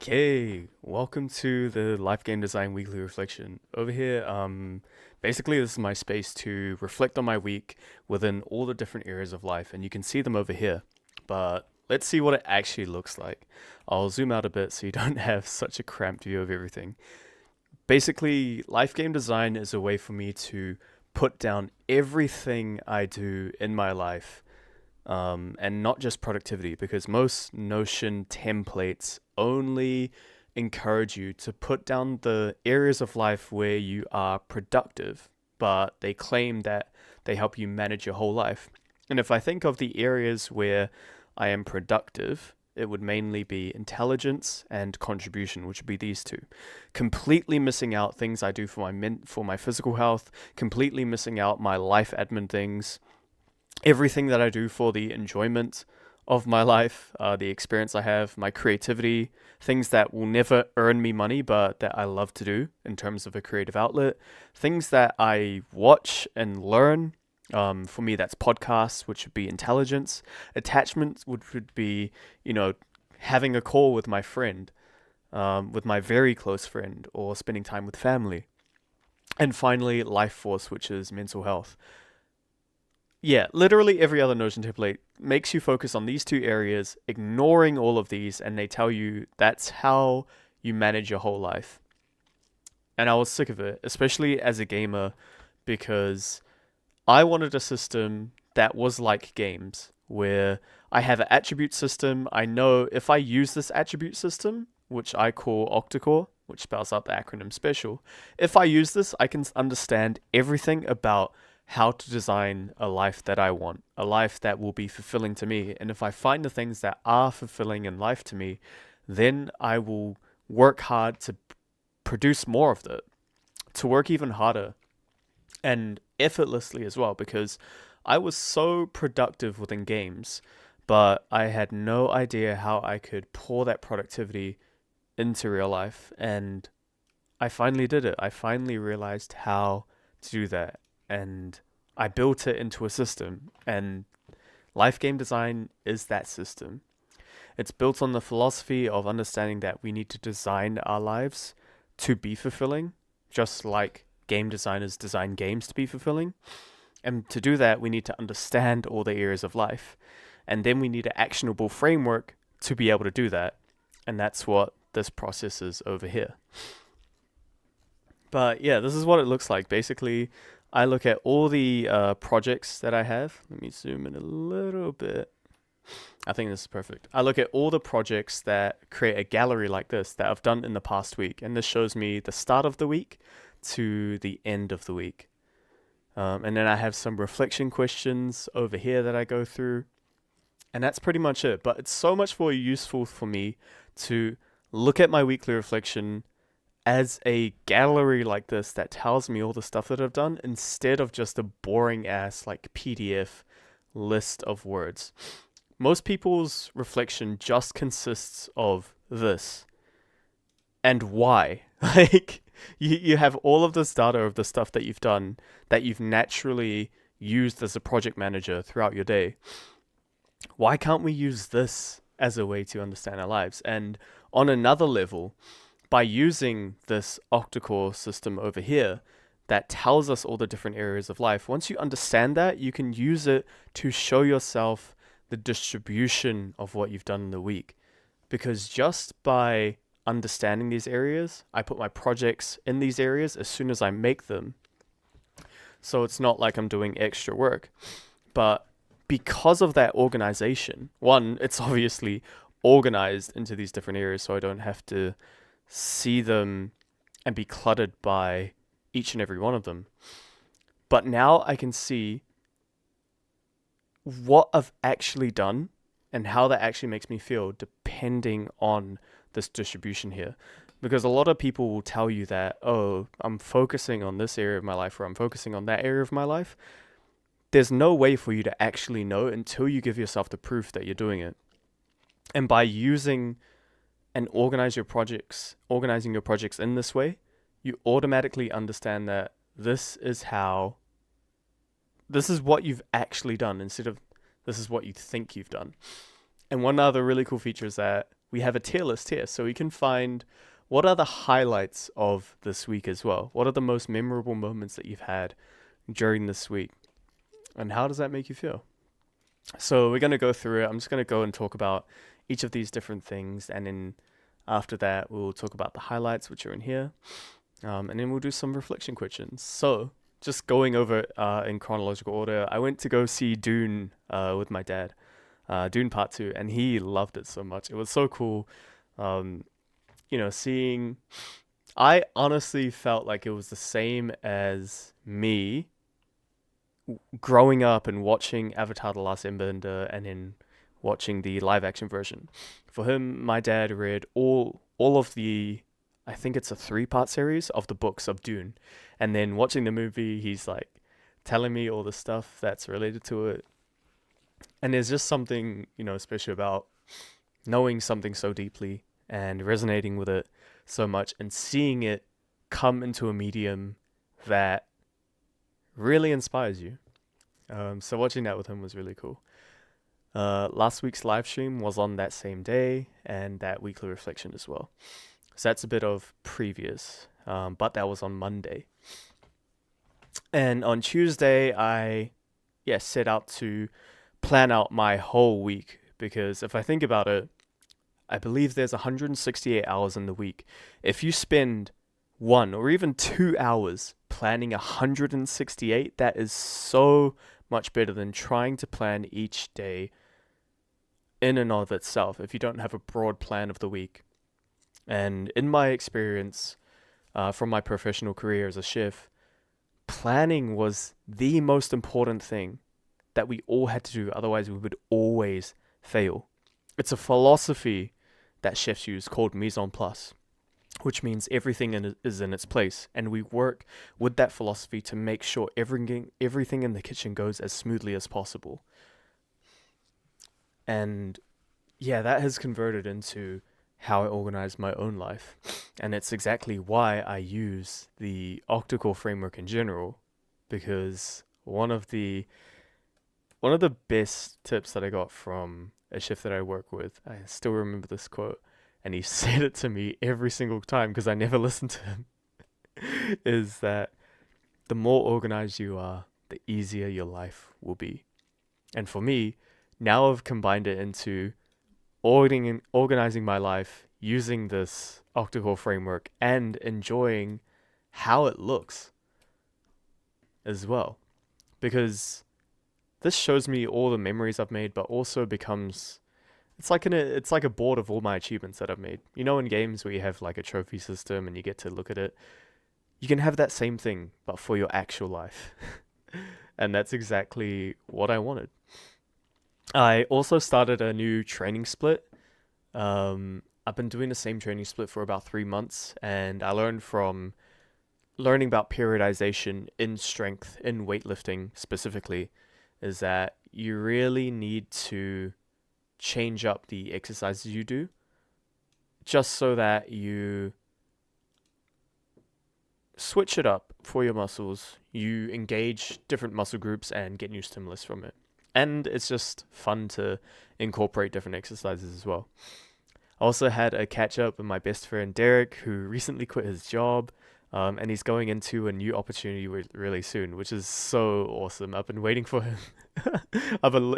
Okay, welcome to the Life Game Design Weekly Reflection. Over here, basically this is my space to reflect on my week within all the different areas of life, and you can see them over here. But let's see what it actually looks like. I'll zoom out a bit so you don't have such a cramped view of everything. Basically, life game design is a way for me to put down everything I do in my life, and not just productivity, because most Notion templates only encourage you to put down the areas of life where you are productive, but they claim that they help you manage your whole life. And if I think of the areas where I am productive, it would mainly be intelligence and contribution, which would be these two. Completely missing out things I do for my physical health, completely missing out my life admin things, everything that I do for the enjoyment of my life, the experience I have, my creativity, things that will never earn me money, but that I love to do in terms of a creative outlet, things that I watch and learn. For me, that's podcasts, which would be intelligence. Attachments, which would be, having a call with my friend, with my very close friend, or spending time with family. And finally, LifeForce, which is mental health. Yeah, literally every other Notion template makes you focus on these two areas, ignoring all of these, and they tell you that's how you manage your whole life. And I was sick of it, especially as a gamer, because I wanted a system that was like games, where I have an attribute system. I know if I use this attribute system, which I call OctaCore, which spells out the acronym special, if I use this, I can understand everything about how to design a life that I want, a life that will be fulfilling to me. And if I find the things that are fulfilling in life to me, then I will work hard to produce more of that, to work even harder and effortlessly as well, because I was so productive within games, but I had no idea how I could pour that productivity into real life. And I finally did it. I finally realized how to do that. And I built it into a system. And life game design is that system. It's built on the philosophy of understanding that we need to design our lives to be fulfilling, just like game designers design games to be fulfilling. And to do that, we need to understand all the areas of life. And then we need an actionable framework to be able to do that. And that's what this process is over here. But yeah, this is what it looks like. Basically, I look at all the projects that I have. Let me zoom in a little bit. I think this is perfect. I look at all the projects that create a gallery like this that I've done in the past week. And this shows me the start of the week to the end of the week. And then I have some reflection questions over here that I go through. And that's pretty much it. But it's so much more useful for me to look at my weekly reflection as a gallery like this that tells me all the stuff that I've done, instead of just a boring ass like PDF list of words. Most people's reflection just consists of this. And why? Like, you have all of this data of the stuff that you've done, that you've naturally used as a project manager throughout your day. Why can't we use this as a way to understand our lives? And on another level, by using this OctaCore system over here that tells us all the different areas of life, once you understand that, you can use it to show yourself the distribution of what you've done in the week. Because just by understanding these areas, I put my projects in these areas as soon as I make them. So it's not like I'm doing extra work. But because of that organization, one, it's obviously organized into these different areas, so I don't have to see them and be cluttered by each and every one of them. But now I can see what I've actually done and how that actually makes me feel depending on this distribution here. Because a lot of people will tell you that, oh, I'm focusing on this area of my life, or I'm focusing on that area of my life. There's no way for you to actually know until you give yourself the proof that you're doing it. And by using and organizing your projects in this way, you automatically understand that this is what you've actually done, instead of this is what you think you've done. And one other really cool feature is that we have a tier list here, so we can find what are the highlights of this week as well. What are the most memorable moments that you've had during this week, and how does that make you feel? So we're going to go through it. I'm just going to go and talk about each of these different things, and then after that, we'll talk about the highlights, which are in here, and then we'll do some reflection questions. So just going over it in chronological order, I went to go see Dune with my dad, Dune Part 2, and he loved it so much. It was so cool, seeing... I honestly felt like it was the same as me growing up and watching Avatar: The Last Airbender and then watching the live action version. For him, my dad read all of the, I think it's a 3-part series of the books of Dune, and then watching the movie, he's like telling me all the stuff that's related to it. And there's just something, special about knowing something so deeply and resonating with it so much and seeing it come into a medium that really inspires you. So watching that with him was really cool. Last week's live stream was on that same day, and that weekly reflection as well. So that's a bit of previous, but that was on Monday. And on Tuesday, I set out to plan out my whole week, because if I think about it, I believe there's 168 hours in the week. If you spend 1 or even 2 hours planning 168, that is so much better than trying to plan each day in and of itself if you don't have a broad plan of the week. And in my experience from my professional career as a chef, planning was the most important thing that we all had to do, otherwise we would always fail. It's a philosophy that chefs use called mise en place, which means everything is in its place, and we work with that philosophy to make sure everything in the kitchen goes as smoothly as possible. And that has converted into how I organize my own life, and it's exactly why I use the OctaCore framework in general, because one of the best tips that I got from a chef that I work with, I still remember this quote, and he said it to me every single time because I never listened to him, is that the more organized you are, the easier your life will be. And for me, now I've combined it into organizing my life using this OctaCore framework and enjoying how it looks as well. Because this shows me all the memories I've made, but also becomes... It's like a board of all my achievements that I've made. You know, in games where you have like a trophy system and you get to look at it, you can have that same thing, but for your actual life. And that's exactly what I wanted. I also started a new training split. I've been doing the same training split for about 3 months, and I learned from learning about periodization in strength, in weightlifting specifically, is that you really need to change up the exercises you do just so that you switch it up for your muscles, you engage different muscle groups and get new stimulus from it. And it's just fun to incorporate different exercises as well. I also had a catch up with my best friend Derek, who recently quit his job, and he's going into a new opportunity really soon, which is so awesome. I've been waiting for him.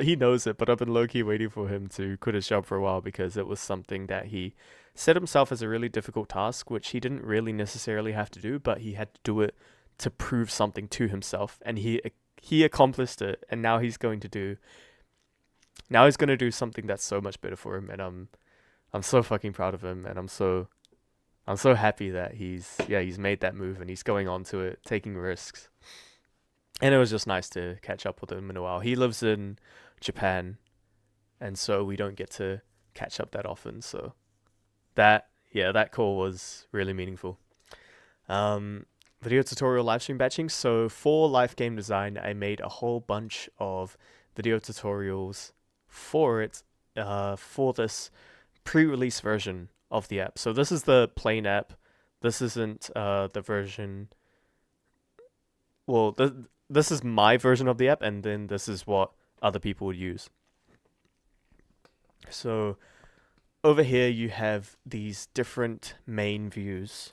He knows it, but I've been low-key waiting for him to quit his job for a while, because it was something that he set himself as a really difficult task, which he didn't really necessarily have to do, but he had to do it to prove something to himself, and he accomplished it, and now he's going to do something that's so much better for him, and I'm so fucking proud of him, and I'm so happy that he's made that move and he's going on to it, taking risks. And it was just nice to catch up with him in a while. He lives in Japan, and so we don't get to catch up that often. So that call was really meaningful. Video tutorial live stream batching. So for Life Game Design, I made a whole bunch of video tutorials for it, for this pre-release version of the app. So this is the plain app. This isn't the version... Well, this is my version of the app, and then this is what other people would use. So over here you have these different main views.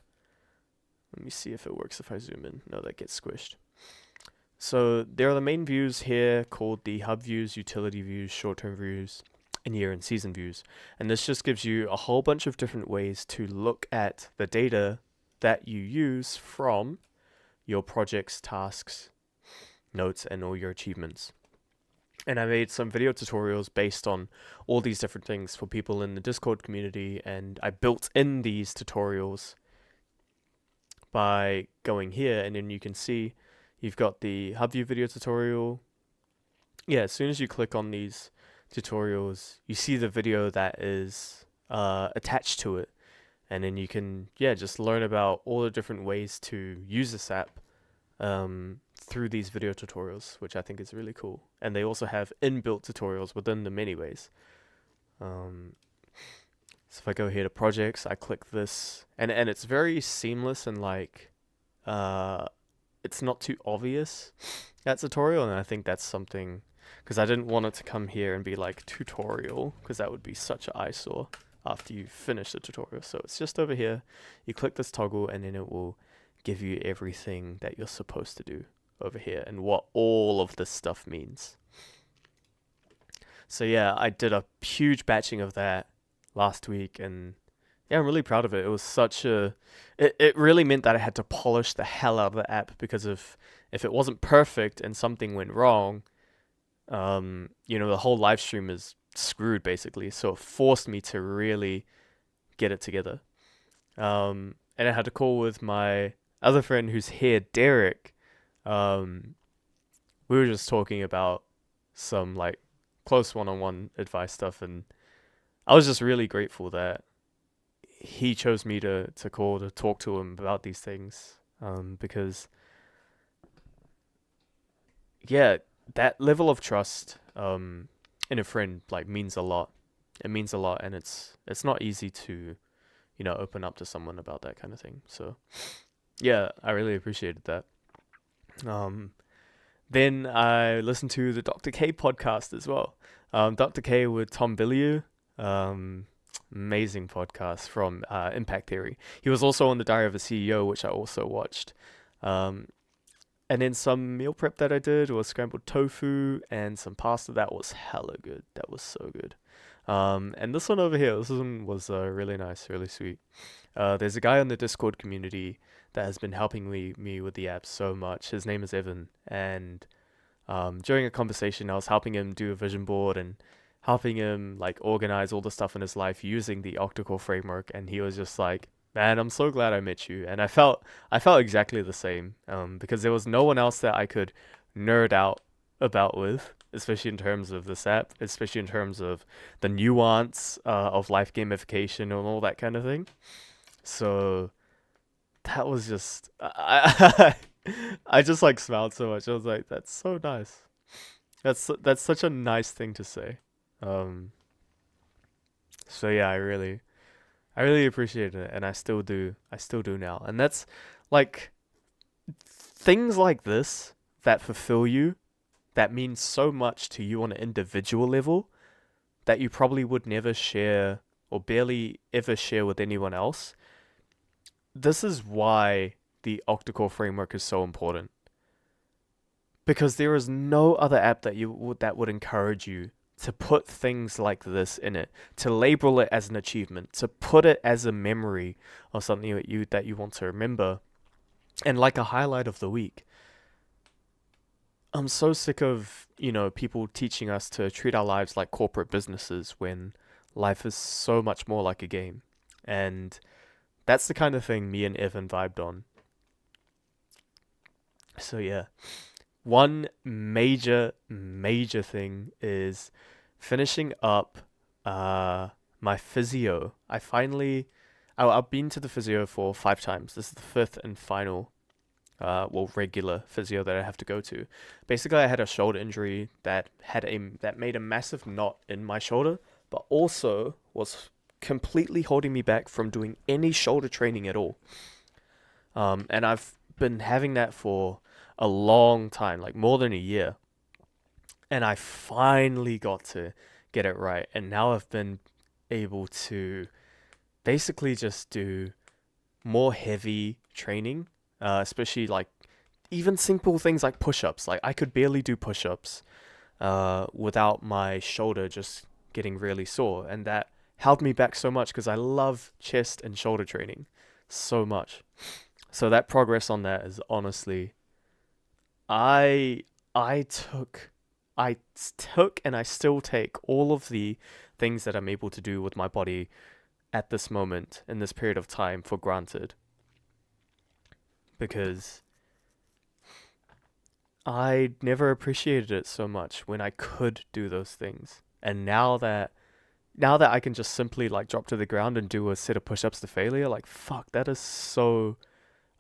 Let me see if it works if I zoom in. No, that gets squished. So there are the main views here called the hub views, utility views, short-term views, and year and season views. And this just gives you a whole bunch of different ways to look at the data that you use from your projects, tasks, notes, and all your achievements. And I made some video tutorials based on all these different things for people in the Discord community, and I built in these tutorials by going here, and then you can see you've got the hub view video tutorial. Yeah, as soon as you click on these tutorials, you see the video that is attached to it, and then you can just learn about all the different ways to use this app through these video tutorials, which I think is really cool. And they also have inbuilt tutorials within them anyways. So if I go here to projects, I click this, and it's very seamless, and like it's not too obvious, that tutorial. And I think that's something, because I didn't want it to come here and be like tutorial, because that would be such an eyesore after you finish the tutorial. So it's just over here, you click this toggle, and then it will give you everything that you're supposed to do over here and what all of this stuff means. So yeah, I did a huge batching of that last week, and yeah, I'm really proud of it. It was such a, it really meant that I had to polish the hell out of the app, because if it wasn't perfect and something went wrong, the whole live stream is screwed basically. So it forced me to really get it together. And I had a call with my other friend who's here, Derek. We were just talking about some like close one-on-one advice stuff, and I was just really grateful that he chose me to call to talk to him about these things, because that level of trust in a friend like means a lot. It means a lot, and it's not easy to open up to someone about that kind of thing. So yeah, I really appreciated that. Then I listened to the Dr. K podcast as well. Dr. K with Tom Bilyeu. Amazing podcast from Impact Theory. He was also on the Diary of a CEO, which I also watched. And then some meal prep that I did was scrambled tofu and some pasta. That was hella good. That was so good. And this one over here, this one was really nice, really sweet. There's a guy in the Discord community that has been helping me with the app so much. His name is Evan, and during a conversation, I was helping him do a vision board and helping him like organize all the stuff in his life using the OctaCore framework, and he was just like, "Man, I'm so glad I met you." And I felt exactly the same, because there was no one else that I could nerd out about with, especially in terms of this app, especially in terms of the nuance of life gamification and all that kind of thing. So that was just, I just like smiled so much. I was like, that's so nice. That's such a nice thing to say. So yeah, I really appreciated it, and I still do now. And that's like things like this that fulfill you, that means so much to you on an individual level, that you probably would never share or barely ever share with anyone else. This is why the OctaCore framework is so important, because there is no other app that would encourage you to put things like this in it, to label it as an achievement, to put it as a memory or something that you want to remember, and like a highlight of the week. I'm so sick of, people teaching us to treat our lives like corporate businesses when life is so much more like a game. And that's the kind of thing me and Evan vibed on. So yeah, one major thing is finishing up my physio. I've been to the physio for 5 times. This is the 5th and final regular physio that I have to go to. Basically, I had a shoulder injury that made a massive knot in my shoulder, but also was completely holding me back from doing any shoulder training at all. And I've been having that for a long time, like more than a year. And I finally got to get it right. And now I've been able to basically just do more heavy training, especially like even simple things like push-ups. Like I could barely do push-ups without my shoulder just getting really sore, and that held me back so much because I love chest and shoulder training so much. So that progress on that is honestly, I I took I took and I still take all of the things that I'm able to do with my body at this moment in this period of time for granted, because I never appreciated it so much when I could do those things. And now that I can just simply like drop to the ground and do a set of push-ups to failure, like fuck, that is so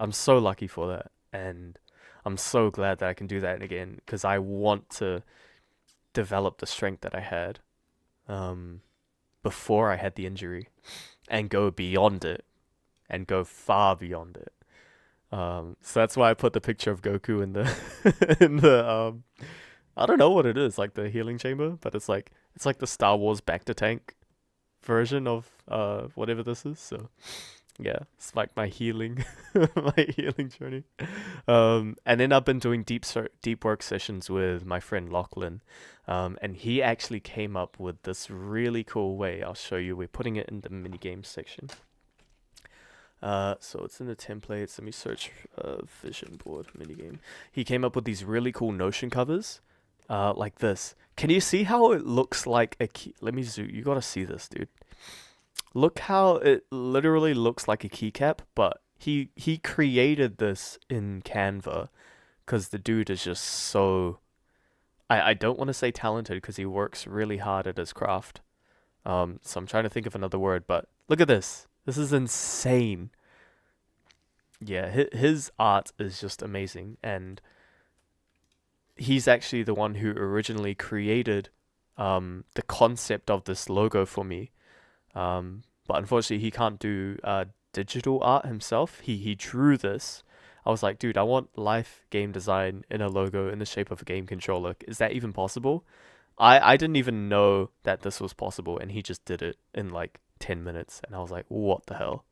I'm so lucky for that. And I'm so glad that I can do that again because I want to develop the strength that I had um before I had the injury and go beyond it and go far beyond it. So that's why I put the picture of Goku in the in the I don't know what it is, like the healing chamber, but it's like the Star Wars back to tank version of whatever this is. So yeah, it's like my healing my healing journey. And then I've been doing deep work sessions with my friend Lachlan, and he actually came up with this really cool way. I'll show you. We're putting it in the mini games section. So it's in the templates. Let me search vision board minigame. He came up with these really cool Notion covers, like this. Can you see how it looks like a key? Let me zoom. You gotta see this, dude. Look how it literally looks like a keycap, but he created this in Canva because the dude is just so. I don't want to say talented because he works really hard at his craft. So I'm trying to think of another word, but look at this. This is insane. Yeah, his art is just amazing, and he's actually the one who originally created the concept of this logo for me. But unfortunately, he can't do digital art himself. He drew this. I was like, dude, I want life game design in a logo in the shape of a game controller. Is that even possible? I didn't even know that this was possible, and he just did it in like 10 minutes, and I was like, what the hell?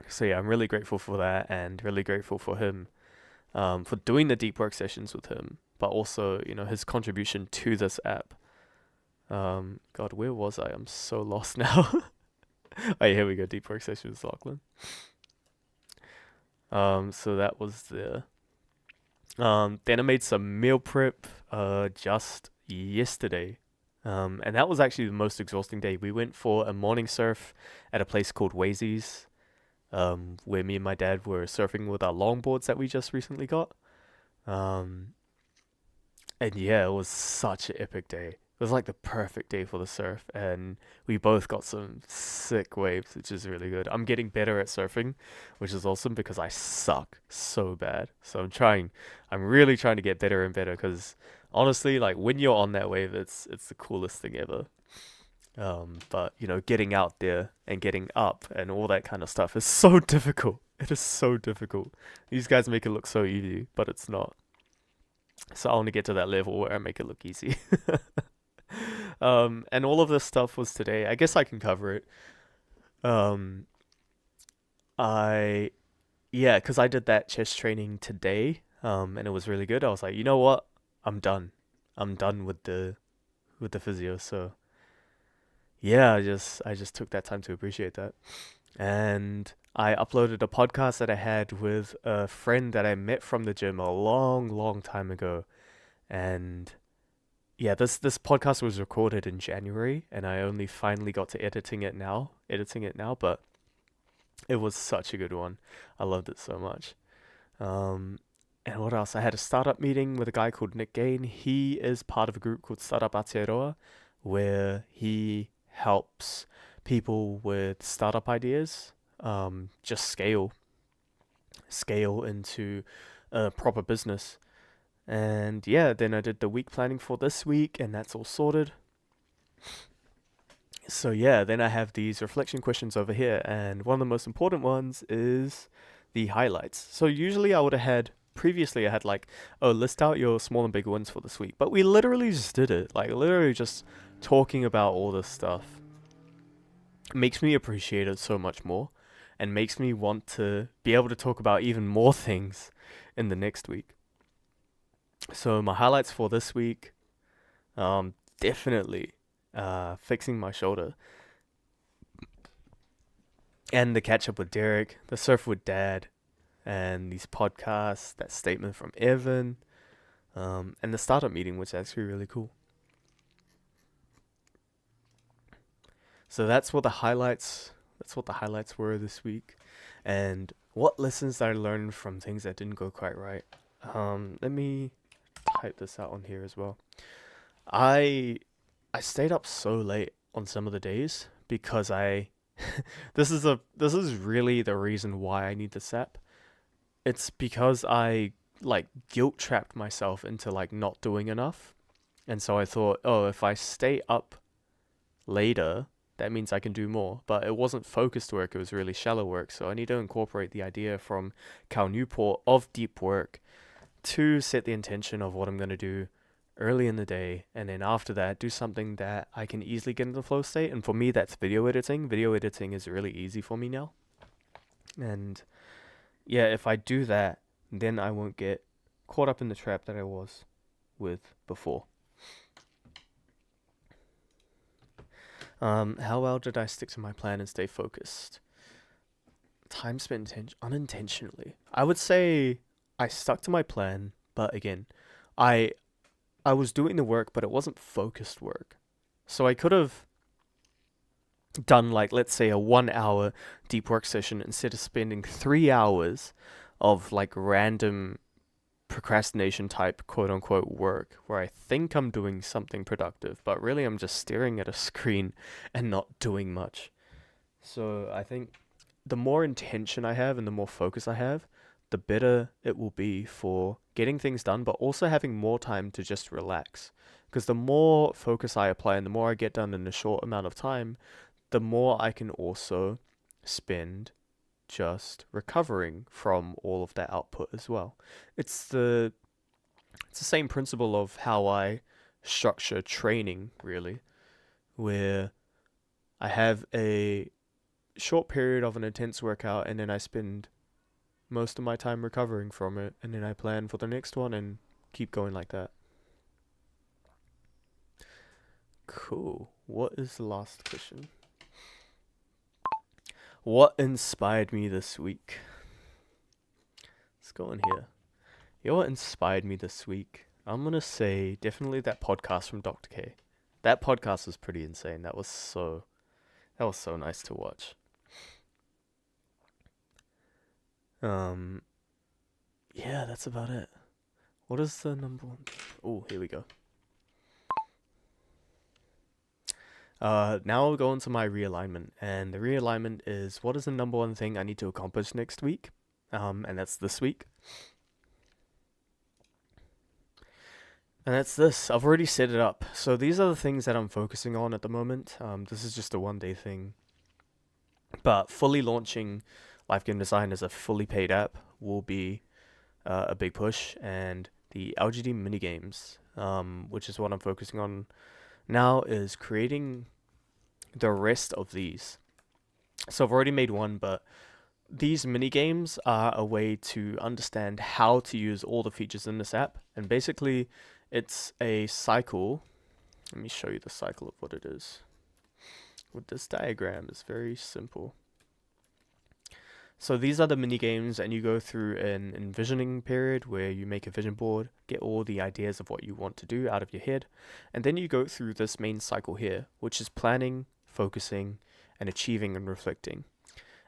So yeah, I'm really grateful for that, and really grateful for him for doing the deep work sessions with him, but also, his contribution to this app. God, where was I? I'm so lost now. Oh, here we go. Deep work sessions with Lachlan. So that was the. Then I made some meal prep just yesterday. And that was actually the most exhausting day. We went for a morning surf at a place called Wazy's, where me and my dad were surfing with our longboards that we just recently got. And yeah, it was such an epic day. It was like the perfect day for the surf, and we both got some sick waves, which is really good. I'm getting better at surfing, which is awesome because I suck so bad. So I'm really trying to get better and better because honestly, like when you're on that wave, it's the coolest thing ever. But getting out there and getting up and all that kind of stuff is so difficult. It is so difficult. These guys make it look so easy, but it's not. So I want to get to that level where I make it look easy. And all of this stuff was today. I guess I can cover it. Um, I Yeah, because I did that chest training today. And it was really good. I was like, you know what? I'm done. I'm done with the physio. So yeah, I just took that time to appreciate that. And I uploaded a podcast that I had with a friend that I met from the gym a long, long time ago. And yeah, this podcast was recorded in January, and I only finally got to editing it now, but it was such a good one. I loved it so much. And what else? I had a startup meeting with a guy called Nick Gain. He is part of a group called Startup Aotearoa, where he helps people with startup ideas just scale into a proper business. And yeah, then I did the week planning for this week, and that's all sorted. So yeah, then I have these reflection questions over here, and one of the most important ones is the highlights. So usually I would have had previously I had like, oh, list out your small and big wins for this week. But we literally just did it. Like, literally just talking about all this stuff makes me appreciate it so much more and makes me want to be able to talk about even more things in the next week. So my highlights for this week, definitely fixing my shoulder. And the catch up with Derek, the surf with Dad, and these podcasts, that statement from Evan, and the startup meeting, which is actually really cool. So that's what the highlights were this week, and what lessons I learned from things that didn't go quite right. Let me type this out on here as well. I stayed up so late on some of the days because this is really the reason why I need the SAP. It's because I like guilt trapped myself into like not doing enough. And so I thought, oh, if I stay up later, that means I can do more. But it wasn't focused work, it was really shallow work. So I need to incorporate the idea from Cal Newport of deep work to set the intention of what I'm going to do early in the day, and then after that do something that I can easily get into the flow state. And for me, that's video editing. Video editing is really easy for me now, and yeah, if I do that, then I won't get caught up in the trap that I was with before. How well did I stick to my plan and stay focused? Time spent unintentionally. I would say I stuck to my plan, but again, I was doing the work, but it wasn't focused work. So I could have done like, let's say, a 1 hour deep work session instead of spending 3 hours of like random procrastination type quote unquote work where I think I'm doing something productive, but really I'm just staring at a screen and not doing much. So I think the more intention I have and the more focus I have, the better it will be for getting things done, but also having more time to just relax. Because the more focus I apply and the more I get done in a short amount of time, the more I can also spend just recovering from all of that output as well. It's the same principle of how I structure training, really, where I have a short period of an intense workout and then I spend most of my time recovering from it, and then I plan for the next one and keep going like that. Cool. What is the last question? What inspired me this week? Let's go in here. You know what inspired me this week? I'm gonna say definitely that podcast from Dr. K. That podcast was pretty insane. That was so nice to watch. Yeah, that's about it. What is the number one? Oh, here we go. Now I'll go into my realignment, and the realignment is what is the number one thing I need to accomplish next week, and that's this week. And that's this. I've already set it up. So these are the things that I'm focusing on at the moment. This is just a 1-day thing, but fully launching Life Game Design as a fully paid app will be a big push, and the LGD minigames, which is what I'm focusing on now, is creating the rest of these. So I've already made one, but these minigames are a way to understand how to use all the features in this app, and basically it's a cycle. Let me show you the cycle of what it is. With this diagram, it's very simple. So these are the mini games, and you go through an envisioning period where you make a vision board, get all the ideas of what you want to do out of your head, and then you go through this main cycle here, which is planning, focusing, and achieving and reflecting.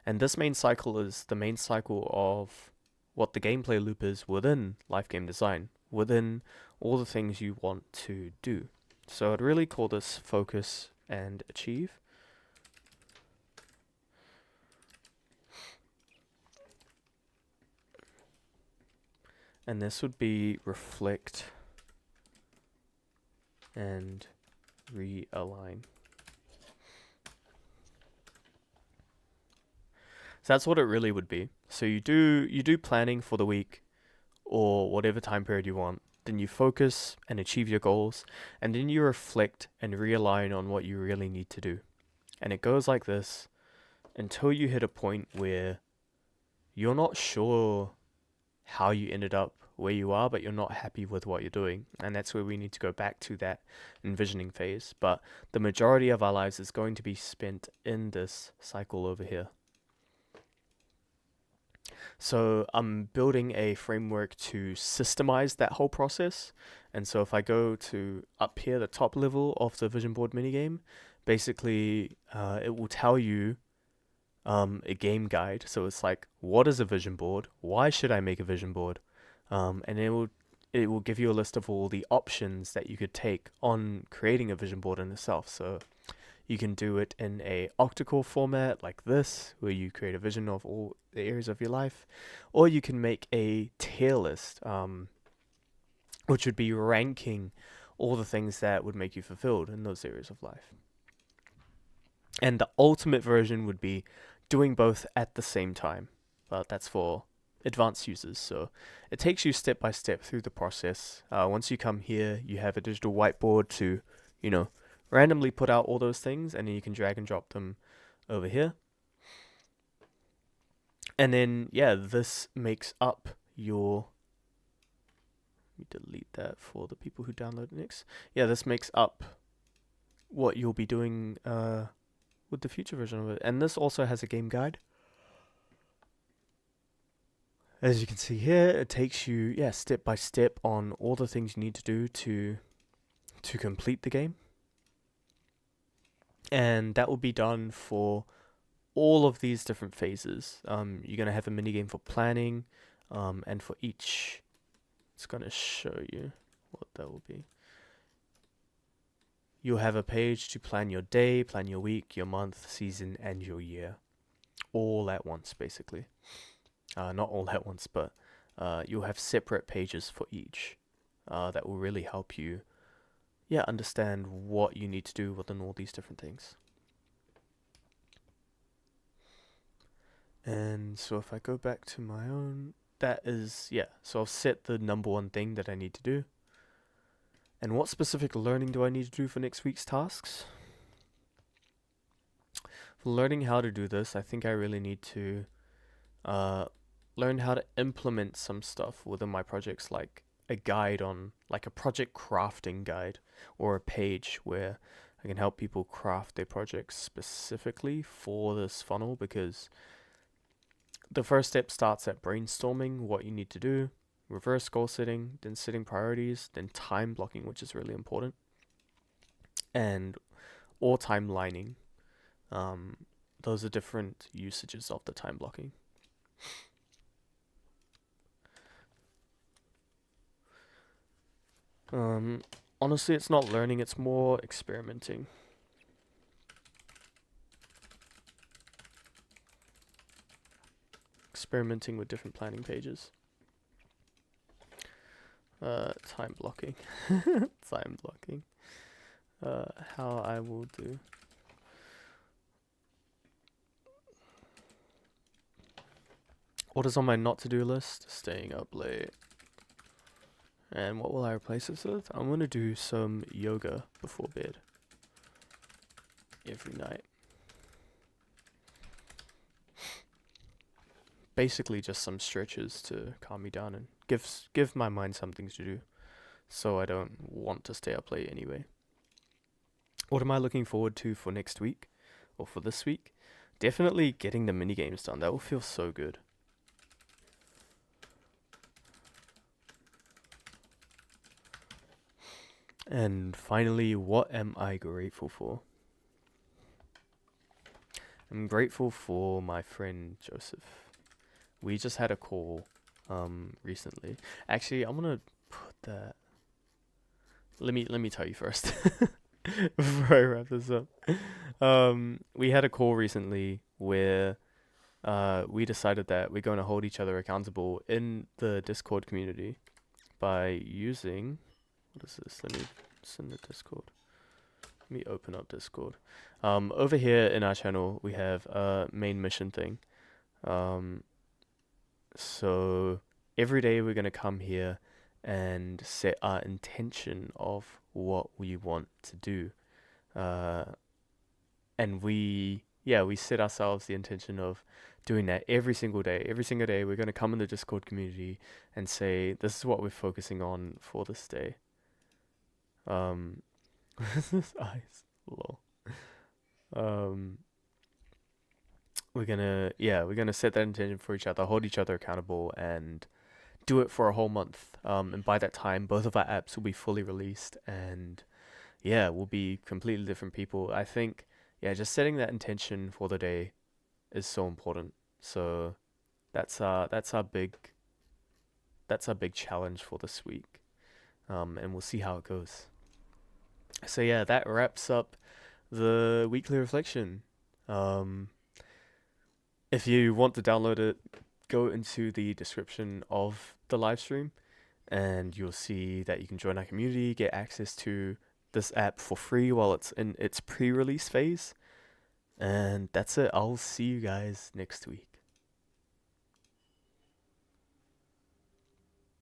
And this main cycle is the main cycle of what the gameplay loop is within Life Game Design, within all the things you want to do. So I'd really call this focus and achieve. And this would be reflect and realign. So that's what it really would be. So you do planning for the week, or whatever time period you want. Then you focus and achieve your goals, and then you reflect and realign on what you really need to do. And it goes like this until you hit a point where you're not sure how you ended up where you are, but you're not happy with what you're doing. And that's where we need to go back to that envisioning phase. But the majority of our lives is going to be spent in this cycle over here. So I'm building a framework to systemize that whole process. And so if I go to up here, the top level of the vision board minigame, basically it will tell you a game guide. So it's like, what is a vision board? Why should I make a vision board? And it will give you a list of all the options that you could take on creating a vision board in itself. So you can do it in a OctaCore format like this, where you create a vision of all the areas of your life, or you can make a tier list, which would be ranking all the things that would make you fulfilled in those areas of life. And the ultimate version would be doing both at the same time. But that's for advanced users. So it takes you step by step through the process. Once you come here, you have a digital whiteboard to, randomly put out all those things, and then you can drag and drop them over here. And then, this makes up your... Let me delete that for the people who download it next. This makes up what you'll be doing with the future version of it. And this also has a game guide. As you can see here, it takes you, step by step on all the things you need to do to complete the game. And that will be done for all of these different phases. You're going to have a minigame for planning, and for each, it's going to show you what that will be. You'll have a page to plan your day, plan your week, your month, season, and your year. All at once, basically. Not all at once, but you'll have separate pages for each that will really help you understand what you need to do within all these different things. And so if I go back to my own, that is, so I'll set the number one thing that I need to do. And what specific learning do I need to do for next week's tasks? For learning how to do this, I think I really need to learn how to implement some stuff within my projects, like a guide on, like a project crafting guide, or a page where I can help people craft their projects specifically for this funnel, because the first step starts at brainstorming what you need to do, reverse goal setting, then setting priorities, then time blocking, which is really important, or timelining. Those are different usages of the time blocking. Honestly, it's not learning, it's more experimenting. Experimenting with different planning pages. Time blocking. Time blocking. How I will do. What is on my not to do list? Staying up late. And what will I replace this with? I'm going to do some yoga before bed. Every night. Basically just some stretches to calm me down and give my mind something to do, so I don't want to stay up late anyway. What am I looking forward to for next week, or for this week? Definitely getting the mini games done. That will feel so good. And finally, what am I grateful for? I'm grateful for my friend Joseph. We just had a call recently. Actually, I'm gonna put that. Let me tell you first before I wrap this up. We had a call recently where we decided that we're going to hold each other accountable in the Discord community by using, what is this? Let me send the Discord. Let me open up Discord. Over here in our channel, we have a main mission thing. So every day we're going to come here and set our intention of what we want to do. And we set ourselves the intention of doing that every single day. Every single day, we're going to come in the Discord community and say, this is what we're focusing on for this day. This eyes, lol. We're gonna set that intention for each other, hold each other accountable, and do it for a whole month. And by that time, both of our apps will be fully released, and we'll be completely different people. I think, just setting that intention for the day is so important. So that's our big challenge for this week. And we'll see how it goes. So that wraps up the weekly reflection. If you want to download it, go into the description of the live stream, and you'll see that you can join our community, get access to this app for free while it's in its pre-release phase. And that's it. I'll see you guys next week.